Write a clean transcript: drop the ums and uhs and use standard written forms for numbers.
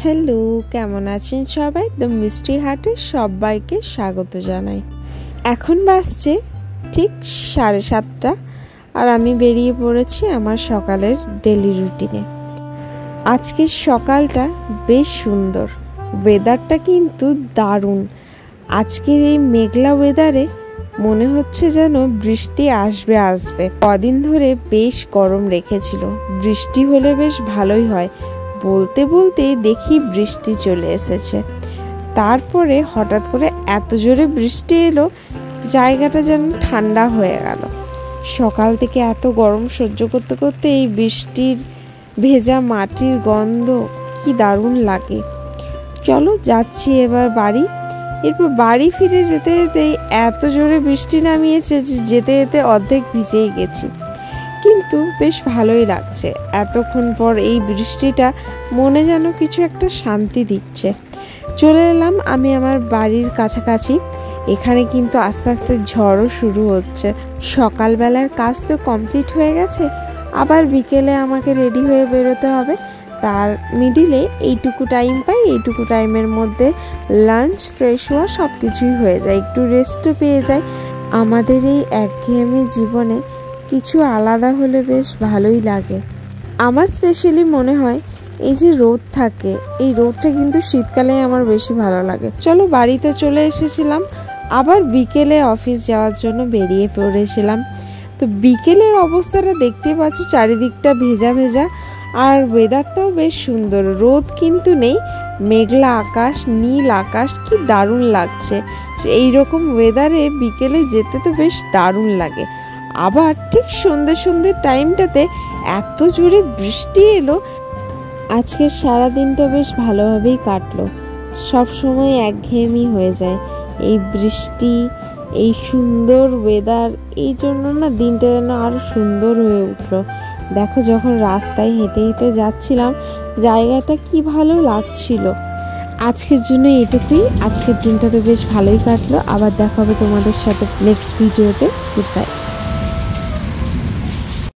Hello, কেমন আছেন সবাই? দ্য মিষ্টি হাটে সবাইকে স্বাগত জানাই। এখন বাজছে ঠিক 7:30 আর আমি বেরিয়ে পড়েছি আমার সকালের ডেলি রুটিনে। আজকের সকালটা বেশ সুন্দর, ওয়েদারটা কিন্তু দারুণ। আজকের এই মেঘলা ওয়েদারে মনে হচ্ছে যেন বৃষ্টি আসবে। কদিন ধরে বেশ গরম রেখেছিল, বৃষ্টি হলে বেশ ভালোই হয়। বলতে বলতে দেখি বৃষ্টি চলে এসেছে। তারপরে হঠাৎ করে এত জোরে বৃষ্টি এলো, জায়গাটা যেন ঠান্ডা হয়ে গেল। সকাল থেকে এত গরম সহ্য করতে করতে এই বৃষ্টির ভেজা মাটির গন্ধ কি দারুণ লাগে। চলো যাচ্ছি এবার বাড়ি। এরপর বাড়ি ফিরে যেতে যেতে এত জোরে বৃষ্টি নামিয়েছে যে যেতে যেতে অর্ধেক ভিজেই গেছি, কিন্তু বেশ ভালোই লাগছে। এতক্ষণ পর এই বৃষ্টিটা মনে যেন কিছু একটা শান্তি দিচ্ছে। চলে এলাম আমি আমার বাড়ির কাছাকাছি। এখানে কিন্তু আস্তে আস্তে ঝড়ও শুরু হচ্ছে। সকালবেলার কাজ তো কমপ্লিট হয়ে গেছে, আবার বিকেলে আমাকে রেডি হয়ে বেরোতে হবে। তার মিডিলে এইটুকু টাইম পাই, এইটুকু টাইমের মধ্যে লাঞ্চ, ফ্রেশ হওয়া সব কিছুই হয়ে যায়, একটু রেস্টও পেয়ে যায়। আমাদের এই একঘেয়েমি জীবনে কিছু আলাদা হলে বেশ ভালোই লাগে। আমার স্পেশালি মনে হয় এই যে রোদ থাকে, এই রোদটা কিন্তু শীতকালে আমার বেশি ভালো লাগে। চলো বাড়িতে চলে এসেছিলাম, আবার বিকেলে অফিস যাওয়ার জন্য বেরিয়ে পড়েছিলাম। তো বিকেলের অবস্থাটা দেখতে পাচ্ছ, চারিদিকটা ভেজা ভেজা আর ওয়েদারটাও বেশ সুন্দর। রোদ কিন্তু নেই, মেঘলা আকাশ, নীল আকাশ, কি দারুণ লাগছে। এইরকম ওয়েদারে বিকেলে যেতে তো বেশ দারুণ লাগে। আবার ঠিক সন্ধ্যে টাইমটাতে এত জোরে বৃষ্টি এলো। আজকে সারাদিনটা বেশ ভালোভাবেই কাটলো। সব সময় একঘেয়েমি হয়ে যায়, এই বৃষ্টি, এই সুন্দর ওয়েদার, এই জন্য না দিনটা যেন আরো সুন্দর হয়ে উঠলো। দেখো, যখন রাস্তায় হেঁটে হেঁটে যাচ্ছিলাম, জায়গাটা কি ভালো লাগছিল। আজকের জন্য এটুকুই। আজকের দিনটা তো বেশ ভালোই কাটলো। আবার দেখা হবে তোমাদের সাথে নেক্সট ভিডিওতে। Good bye.